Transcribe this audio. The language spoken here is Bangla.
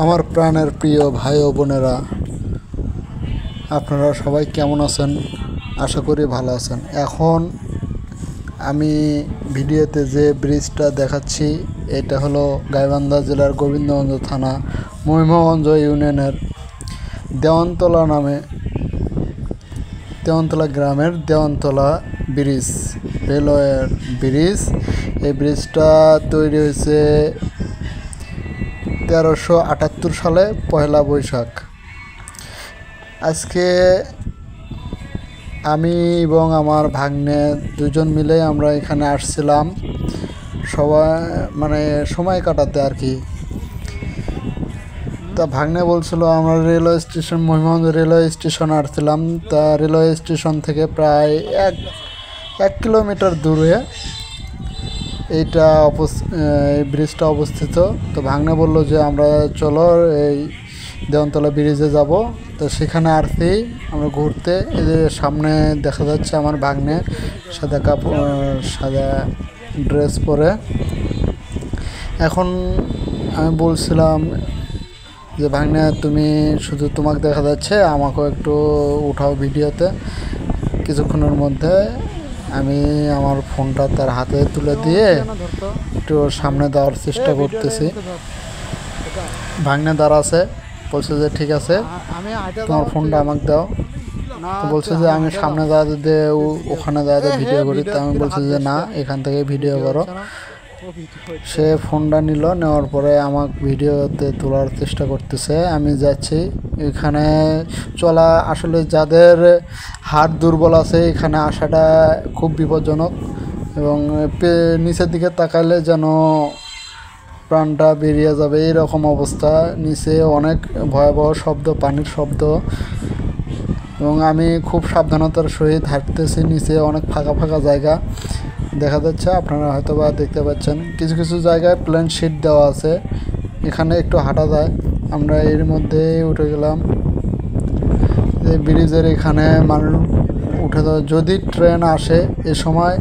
আমার প্রাণের প্রিয় ভাই ও বোনেরা, আপনারা সবাই কেমন আছেন? আশা করি ভালো আছেন। এখন আমি ভিডিওতে যে ব্রিজটা দেখাচ্ছি, এটা হলো গাইবান্ধা জেলার গোবিন্দগঞ্জ থানা মহিমগঞ্জ ইউনিয়নের দেওয়ানতলা গ্রামের দেওয়ানতলা ব্রিজ, রেলওয়ের ব্রিজ। এই ব্রিজটা তৈরি হয়েছে 1378 সালে পয়লা বৈশাখ। আজকে আমি এবং আমার ভাগ্নে দুজন মিলে আমরা এখানে আসছিলাম সবাই সময় কাটাতে আর কি। তা ভাগ্নে বলছিল আমরা রেলওয়ে স্টেশন মহিমগঞ্জ রেলওয়ে স্টেশন আসছিলাম। তা রেলওয়ে স্টেশন থেকে প্রায় এক কিলোমিটার দূরে এই ব্রিজটা অবস্থিত। তো ভাগ্নে বলল যে আমরা চলো এই দেওয়ানতলা ব্রিজে যাব। তো সেখানে আসছি আমরা ঘুরতে। এই যে সামনে দেখা যাচ্ছে আমার ভাগ্নে সাদা ড্রেস পরে। এখন আমি বলছিলাম যে ভাগ্নে, তুমি শুধু তোমাকে দেখা যাচ্ছে, আমাকেও একটু উঠাও ভিডিওতে। কিছুক্ষণের মধ্যে আমি আমার ফোনটা তার হাতে তুলে দিয়ে একটু সামনে দেওয়ার চেষ্টা করতেছি। ভাগ্নে দাঁড়াছে, বলছে যে ঠিক আছে, তোমার ফোনটা আমাকে দাও। তো বলছে যে আমি সামনে দাঁড়াতে দিয়ে ওখানে দাঁড়াতে ভিডিও করি। তো আমি বলছি যে না, এখান থেকে ভিডিও করো। সে ফোনটা নিল, নেওয়ার পরে আমাকে ভিডিওতে তোলার চেষ্টা করতেছে। আমি যাচ্ছি। এখানে চলা আসলে যাদের হাত দুর্বল আছে এখানে আসাটা খুব বিপজ্জনক, এবং নিচের দিকে তাকাইলে যেন প্রাণটা বেরিয়ে যাবে এইরকম অবস্থা। নিচে অনেক ভয়াবহ শব্দ, পানির শব্দ, এবং আমি খুব সাবধানতার সহিত হাঁটতেছি। নিচে অনেক ফাঁকা ফাঁকা জায়গা দেখা যাচ্ছে, আপনারা হয়তো বা দেখতে পাচ্ছেন। কিছু কিছু জায়গায় প্লেন শিট দেওয়া আছে, এখানে একটু হাঁটা যায়। আমরা এর মধ্যে উঠে গেলাম। এই ব্রিজের এখানে মানুষ উঠে, যদি ট্রেন আসে এ সময়